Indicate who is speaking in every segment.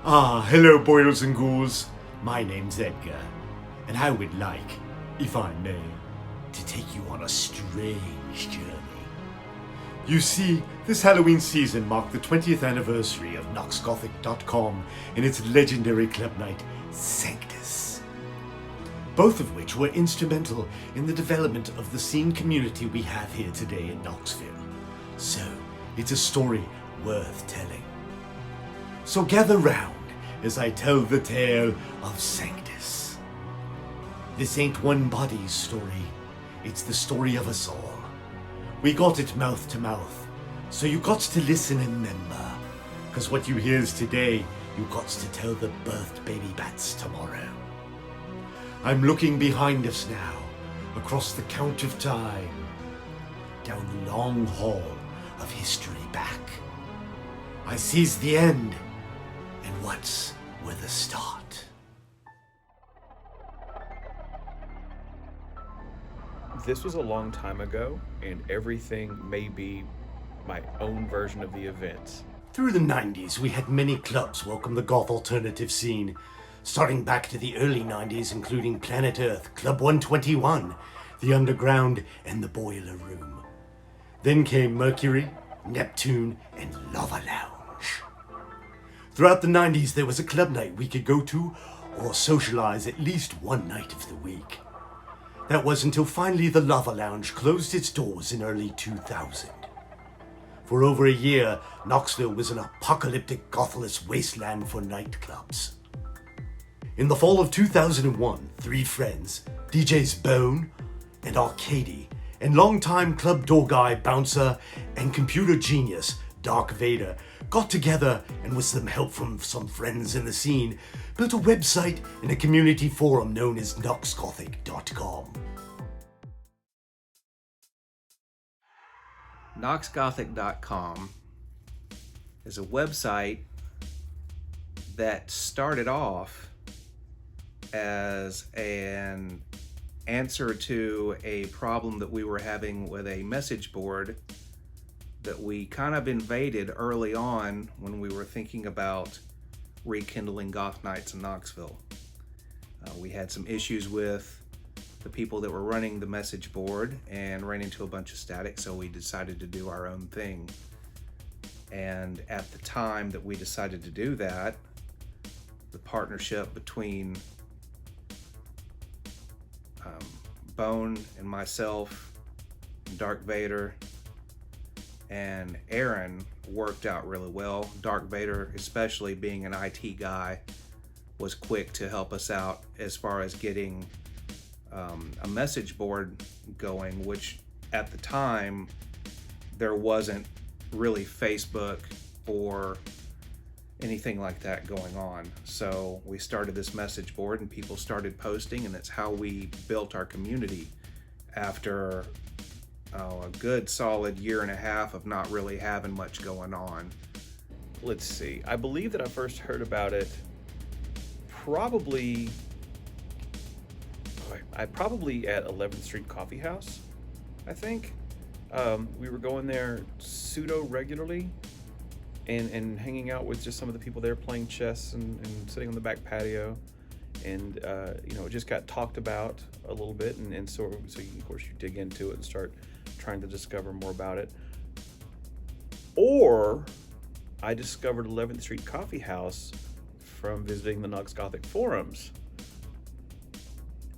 Speaker 1: Hello boils and ghouls. My name's Edgar, and I would like, if I may, to take you on a strange journey. You see, this Halloween season marked the 20th anniversary of KnoxGothic.com and its legendary club night, Sanctus. Both of which were instrumental in the development of the scene community we have here today in Knoxville. So, it's a story worth telling. So gather round as I tell the tale of Sanctus. This ain't one body's story, it's the story of us all. We got it mouth to mouth, so you got to listen and remember, cause what you hears today, you got to tell the birthed baby bats tomorrow. I'm looking behind us now, across the count of time, down the long hall of history back. I sees the end, and what's with the start?
Speaker 2: This was a long time ago, and everything may be my own version of the events.
Speaker 1: Through the 90s, we had many clubs welcome the goth alternative scene, starting back to the early 90s, including Planet Earth, Club 121, The Underground, and the Boiler Room. Then came Mercury, Neptune, and Lava Lounge. Throughout the 90s, there was a club night we could go to or socialize at least one night of the week. That was until finally the Lava Lounge closed its doors in early 2000. For over a year, Knoxville was an apocalyptic gothless wasteland for nightclubs. In the fall of 2001, three friends, DJs Bone and RKD, and longtime club door guy, bouncer, and computer genius, Dark Vader, got together and with some help from some friends in the scene, built a website and a community forum known as KnoxGothic.com.
Speaker 2: KnoxGothic.com is a website that started off as an answer to a problem that we were having with a message board that we kind of invaded early on when we were thinking about rekindling goth nights in Knoxville. We had some issues with the people that were running the message board and ran into a bunch of static, so we decided to do our own thing. And at the time that we decided to do that, the partnership between Bone and myself, Dark Vader, and Aaron worked out really well. Dark Vader, especially being an IT guy, was quick to help us out as far as getting a message board going, which at the time there wasn't really Facebook or anything like that going on. So we started this message board and people started posting, and that's how we built our community after a good solid year and a half of not really having much going on.
Speaker 3: Let's see. I believe that I first heard about it probably at 11th Street Coffee House, I think. We were going there pseudo regularly and hanging out with just some of the people there playing chess and sitting on the back patio. And, it just got talked about a little bit. And so of course you dig into it and start trying to discover more about it. Or I discovered 11th Street Coffee House from visiting the Knox Gothic forums.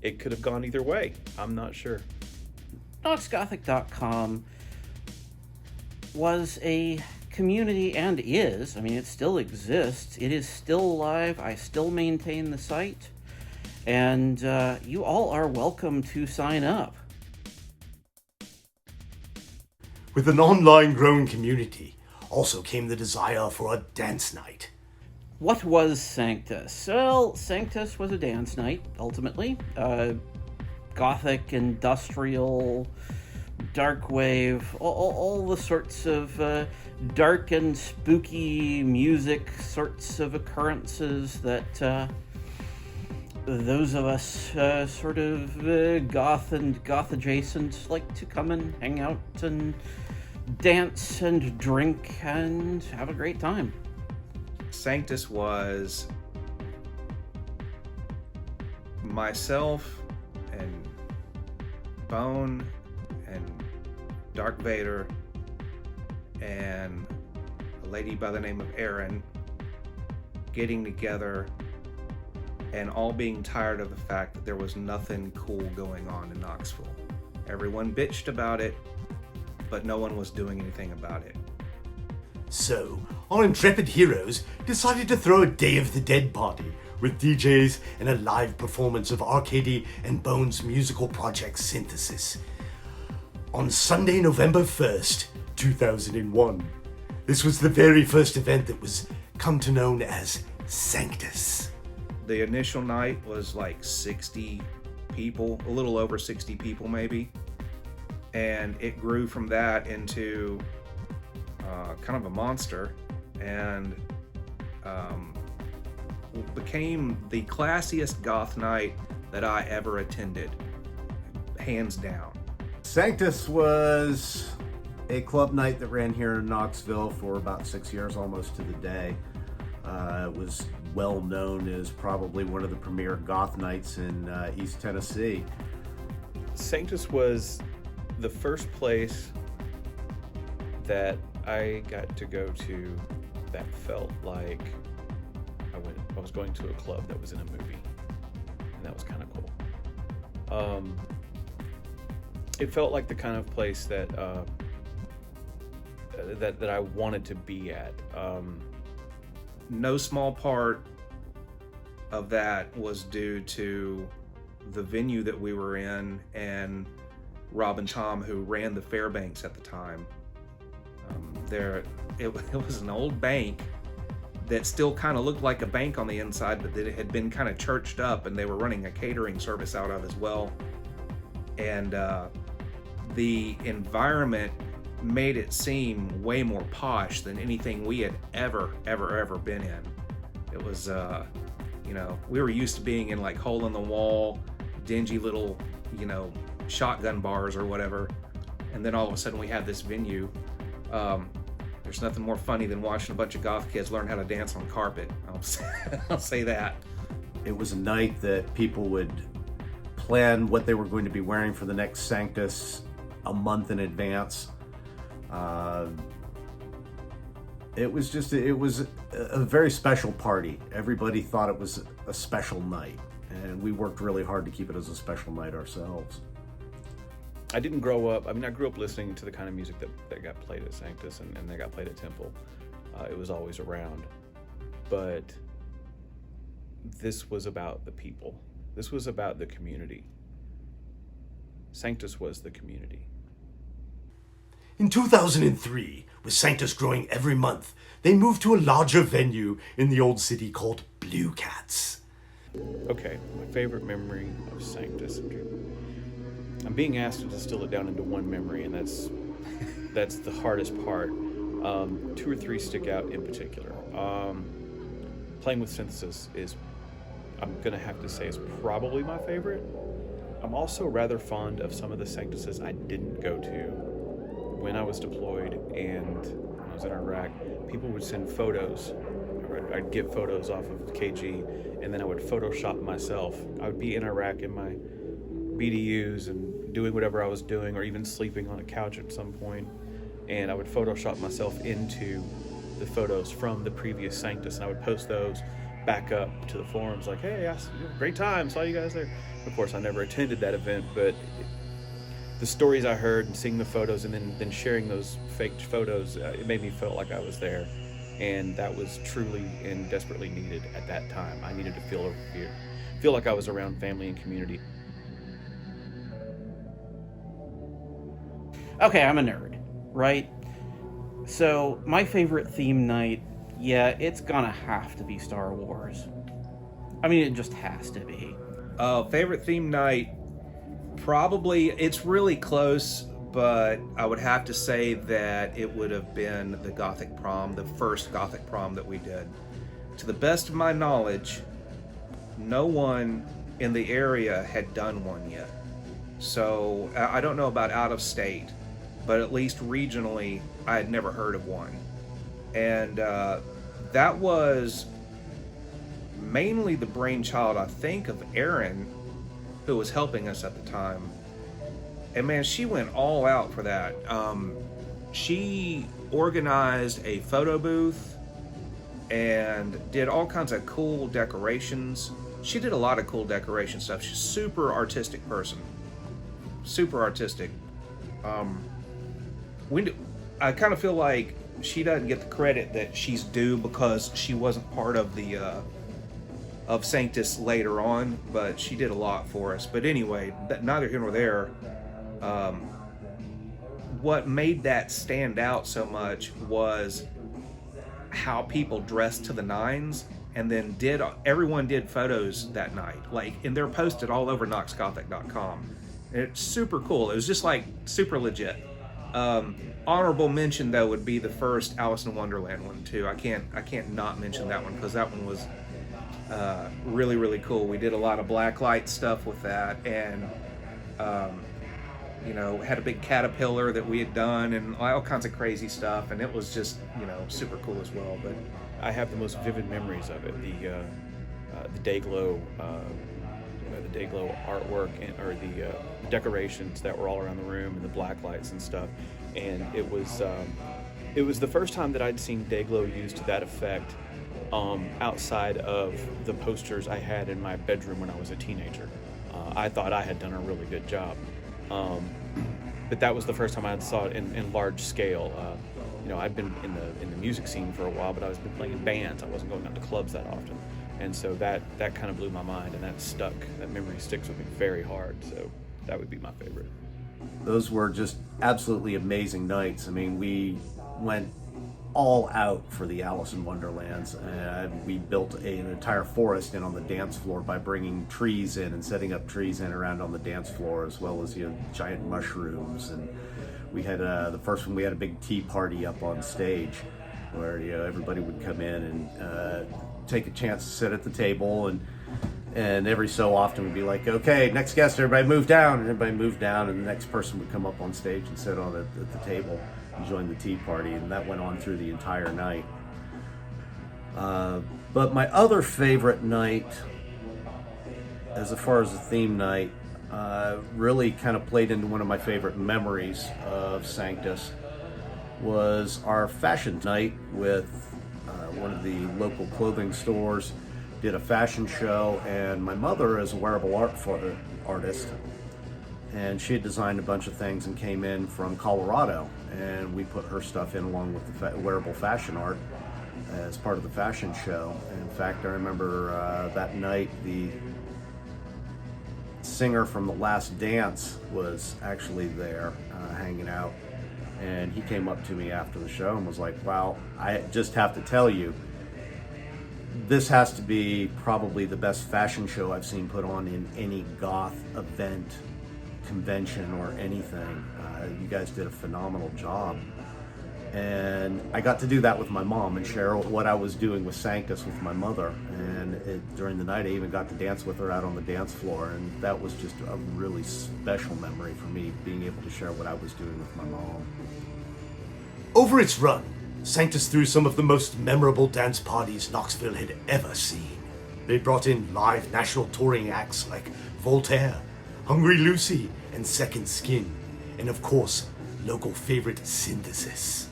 Speaker 3: It could have gone either way. I'm not sure.
Speaker 4: KnoxGothic.com was a community, and is, it still exists. It is still alive. I still maintain the site. And you all are welcome to sign up.
Speaker 1: With an online growing community, also came the desire for a dance night.
Speaker 4: What was Sanctus? Well, Sanctus was a dance night, ultimately. Gothic, industrial, dark wave, all the sorts of dark and spooky music sorts of occurrences that those of us sort of goth and goth adjacent like to come and hang out and dance and drink and have a great time.
Speaker 2: Sanctus was myself and Bone and Dark Vader and a lady by the name of Erin getting together and all being tired of the fact that there was nothing cool going on in Knoxville. Everyone bitched about it, but no one was doing anything about it.
Speaker 1: So, our intrepid heroes decided to throw a Day of the Dead party with DJs and a live performance of RKD and Bone's musical project Synthesis on Sunday, November 1st, 2001. This was the very first event that was come to known as Sanctus.
Speaker 2: The initial night was like 60 people, a little over 60 people maybe, and it grew from that into kind of a monster, and became the classiest goth night that I ever attended, hands down.
Speaker 5: Sanctus was a club night that ran here in Knoxville for about 6 years, almost to the day. It was well known as probably one of the premier goth nights in East Tennessee.
Speaker 3: Sanctus was the first place that I got to go to that felt like I was going to a club that was in a movie, and that was kind of cool. It felt like the kind of place that that I wanted to be at.
Speaker 2: No small part of that was due to the venue that we were in and Rob and Tom, who ran the Fairbanks at the time. It was an old bank that still kind of looked like a bank on the inside, but that it had been kind of churched up, and they were running a catering service out of as well. And the environment made it seem way more posh than anything we had ever been in. It was, we were used to being in like hole in the wall, dingy little, shotgun bars or whatever. And then all of a sudden we had this venue. There's nothing more funny than watching a bunch of goth kids learn how to dance on carpet. I'll say that.
Speaker 5: It was a night that people would plan what they were going to be wearing for the next Sanctus a month in advance. It was a very special party. Everybody thought it was a special night, and we worked really hard to keep it as a special night ourselves.
Speaker 3: I didn't grow up, I grew up listening to the kind of music that got played at Sanctus and that got played at Temple. It was always around. But this was about the people. This was about the community. Sanctus was the community.
Speaker 1: In 2003, with Sanctus growing every month, they moved to a larger venue in the old city called Blue Cats.
Speaker 3: Okay, my favorite memory of Sanctus. I'm being asked to distill it down into one memory, and that's the hardest part. 2 or 3 stick out in particular. Playing with Synthesis is, I'm gonna have to say, is probably my favorite. I'm also rather fond of some of the Sanctuses I didn't go to when I was deployed and when I was in Iraq. People would send photos. I'd get photos off of KG, and then I would Photoshop myself. I would be in Iraq in my BDUs and doing whatever I was doing, or even sleeping on a couch at some point, and I would Photoshop myself into the photos from the previous Sanctus, and I would post those back up to the forums like, hey, great time, saw you guys there. Of course, I never attended that event, but the stories I heard and seeing the photos and then sharing those faked photos, it made me feel like I was there, and that was truly and desperately needed at that time. I needed to feel like I was around family and community.
Speaker 4: Okay, I'm a nerd, right? So, my favorite theme night, yeah, it's gonna have to be Star Wars. It just has to be.
Speaker 2: Favorite theme night, probably, it's really close, but I would have to say that it would have been the Gothic prom, the first Gothic prom that we did. To the best of my knowledge, no one in the area had done one yet. So I don't know about out of state, but at least regionally, I had never heard of one. And that was mainly the brainchild, I think, of Erin, who was helping us at the time. And man, she went all out for that. She organized a photo booth and did all kinds of cool decorations. She did a lot of cool decoration stuff. She's a super artistic person. Super artistic. I kind of feel like she doesn't get the credit that she's due because she wasn't part of the of Sanctus later on, but she did a lot for us. But anyway, neither here nor there. What made that stand out so much was how people dressed to the nines, and then everyone did photos that night, and they're posted all over knoxgothic.com. It's super cool. It was just like super legit. Honorable mention though would be the first Alice in Wonderland one too. I can't not mention that one because that one was really, really cool. We did a lot of blacklight stuff with that, and had a big caterpillar that we had done and all kinds of crazy stuff, and it was just super cool as well. But
Speaker 3: I have the most vivid memories of it. The Dayglow, the Dayglow artwork or the decorations that were all around the room and the black lights and stuff. And it was the first time that I'd seen Dayglow used to that effect outside of the posters I had in my bedroom when I was a teenager. I thought I had done a really good job. But that was the first time I saw it in large scale. I'd been in the music scene for a while, but I was playing in bands. I wasn't going out to clubs that often, and so that kind of blew my mind, and that stuck. That memory sticks with me very hard. So that would be my favorite.
Speaker 5: Those were just absolutely amazing nights. I mean, we went all out for the Alice in Wonderlands, and we built an entire forest in on the dance floor by bringing trees in and setting up trees in around on the dance floor, as well as giant mushrooms. And we had the first one, we had a big tea party up on stage where everybody would come in and take a chance to sit at the table, and every so often we'd be like, okay, next guest, everybody move down, and everybody moved down, and the next person would come up on stage and sit on at the table and join the tea party, and that went on through the entire night. But my other favorite night, as far as the theme night, really kind of played into one of my favorite memories of Sanctus, was our fashion night with one of the local clothing stores. Did a fashion show, and my mother is a wearable artist, and she had designed a bunch of things and came in from Colorado, and we put her stuff in along with the wearable fashion art as part of the fashion show. In fact, I remember that night the singer from The Last Dance was actually there hanging out, and he came up to me after the show and was like, wow, I just have to tell you, this has to be probably the best fashion show I've seen put on in any goth event, convention, or anything. You guys did a phenomenal job. And I got to do that with my mom and share what I was doing with Sanctus with my mother. And during the night, I even got to dance with her out on the dance floor. And that was just a really special memory for me, being able to share what I was doing with my mom.
Speaker 1: Over its run, Sanctus threw some of the most memorable dance parties Knoxville had ever seen. They brought in live national touring acts like Voltaire, Hungry Lucy, and Second Skin, and of course, local favorite Synthesis.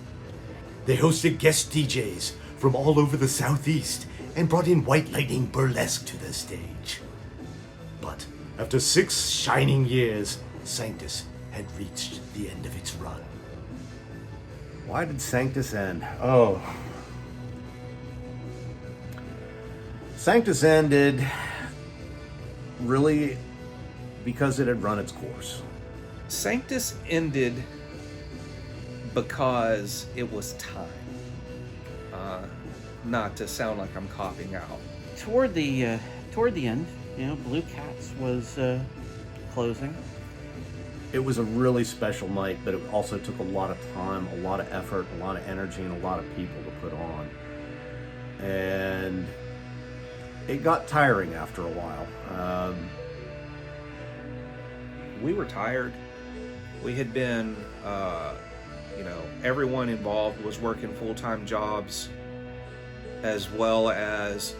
Speaker 1: They hosted guest DJs from all over the Southeast and brought in White Lightning Burlesque to the stage. But after 6 shining years, Sanctus had reached the end of its run.
Speaker 5: Why did Sanctus end? Oh. Sanctus ended really because it had run its course.
Speaker 2: Sanctus ended because it was time. Not to sound like I'm copping out.
Speaker 4: Toward the end, Blue Cats was closing.
Speaker 5: It was a really special night, but it also took a lot of time, a lot of effort, a lot of energy, and a lot of people to put on. And it got tiring after a while.
Speaker 2: We were tired. We had been, everyone involved was working full-time jobs. as well as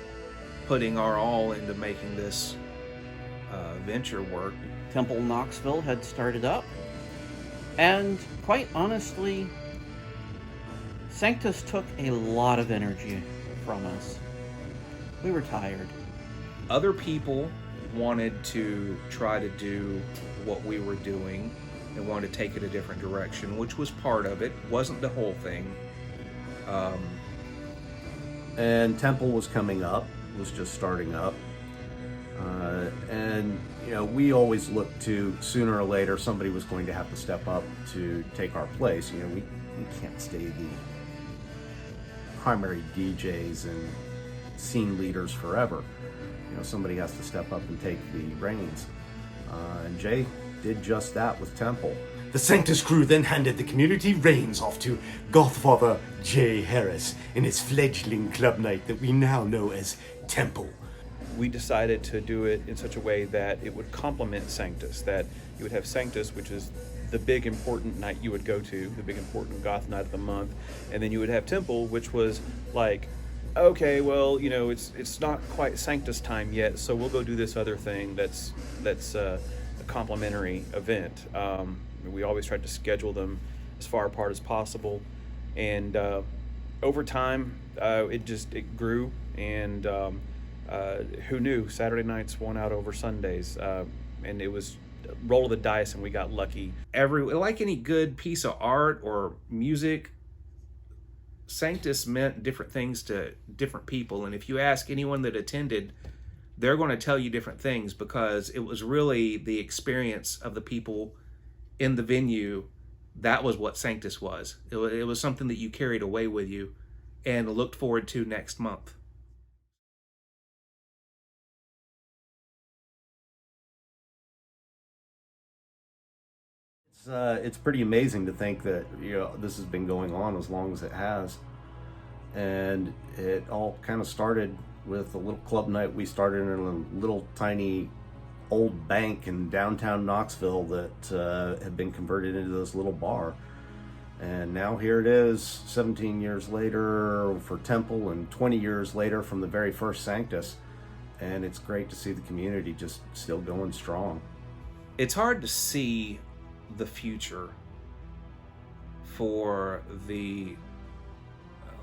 Speaker 2: putting our all into making this venture work.
Speaker 4: Temple Knoxville had started up, and quite honestly, Sanctus took a lot of energy from us. We were tired.
Speaker 2: Other people wanted to try to do what we were doing and wanted to take it a different direction, which was part of it, wasn't the whole thing.
Speaker 5: And Temple was coming up, was just starting up. And, you know, we always looked to, sooner or later, somebody was going to have to step up to take our place. You know, we can't stay the primary DJs and scene leaders forever. You know, somebody has to step up and take the reins. And Jay did just that with Temple.
Speaker 1: The Sanctus crew then handed the community reins off to Gothfather J. Harris in his fledgling club night that we now know as Temple.
Speaker 3: We decided to do it in such a way that it would complement Sanctus, that you would have Sanctus, which is the big important night you would go to, the big important goth night of the month, and then you would have Temple, which was like, okay, well, you know, it's not quite Sanctus time yet, so we'll go do this other thing that's a complementary event. We always tried to schedule them as far apart as possible, and over time it grew, and who knew Saturday nights won out over Sundays, and it was roll of the dice, and we got lucky.
Speaker 2: Like any good piece of art or music, Sanctus meant different things to different people, and if you ask anyone that attended, they're going to tell you different things, because it was really the experience of the people in the venue. That was what Sanctus was. It was something that you carried away with you and looked forward to next month.
Speaker 5: It's pretty amazing to think that, you know, this has been going on as long as it has. And it all kind of started with a little club night we started in a little tiny old bank in downtown Knoxville that had been converted into this little bar. And now here it is, 17 years later for Temple, and 20 years later from the very first Sanctus. And it's great to see the community just still going strong.
Speaker 2: It's hard to see the future for the,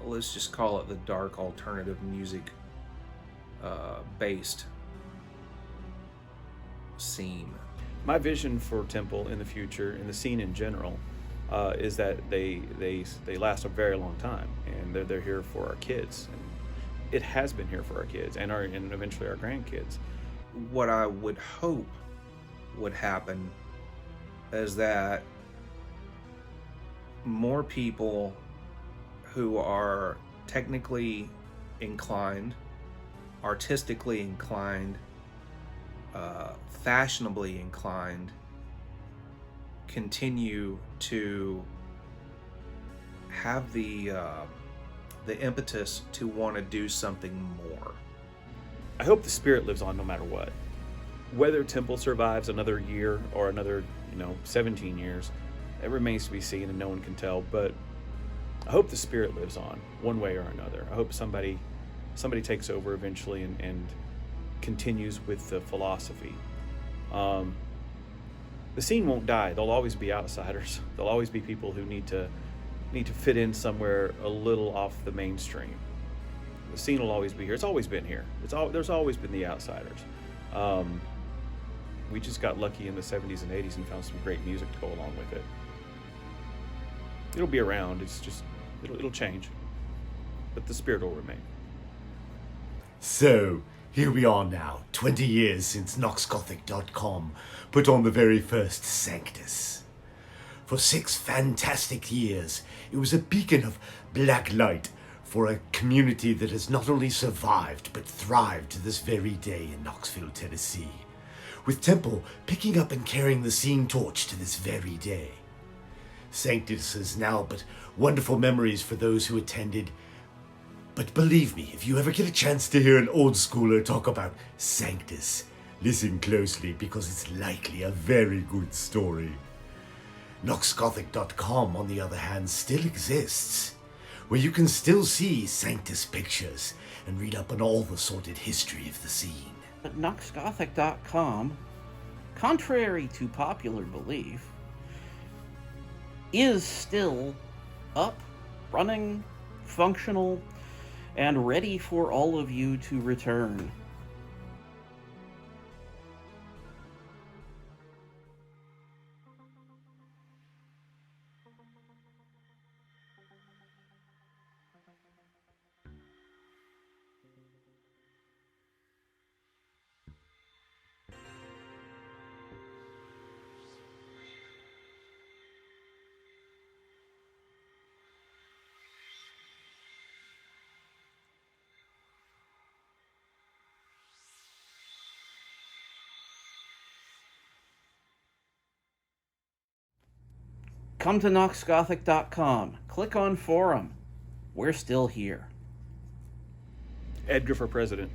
Speaker 2: let's just call it the dark alternative music based scene.
Speaker 3: My vision for Temple in the future, and the scene in general, is that they last a very long time, and they're here for our kids. And it has been here for our kids and eventually our grandkids.
Speaker 2: What I would hope would happen is that more people who are technically inclined, artistically inclined, fashionably inclined, continue to have the impetus to want to do something more.
Speaker 3: I hope the spirit lives on no matter what. Whether Temple survives another year or another, 17 years, it remains to be seen, and no one can tell. But I hope the spirit lives on one way or another. I hope somebody takes over eventually and continues with the philosophy. The scene won't die. There'll always be outsiders. There'll always be people who need to fit in somewhere a little off the mainstream. The scene will always be here. It's always been here. There's always been the outsiders. We just got lucky in the 70s and 80s and found some great music to go along with it. It'll be around. It's just it'll change, but the spirit will remain.
Speaker 1: So, here we are now, 20 years since NoxGothic.com put on the very first Sanctus. For 6 fantastic years, it was a beacon of black light for a community that has not only survived, but thrived to this very day in Knoxville, Tennessee, with Temple picking up and carrying the scene torch to this very day. Sanctus is now but wonderful memories for those who attended. But believe me, if you ever get a chance to hear an old schooler talk about Sanctus, listen closely, because it's likely a very good story. NoxGothic.com, on the other hand, still exists, where you can still see Sanctus pictures and read up on all the sordid history of the scene.
Speaker 4: But KnoxGothic.com, contrary to popular belief, is still up, running, functional, and ready for all of you to return. Come to KnoxGothic.com. Click on Forum. We're still here.
Speaker 3: Edgar for president.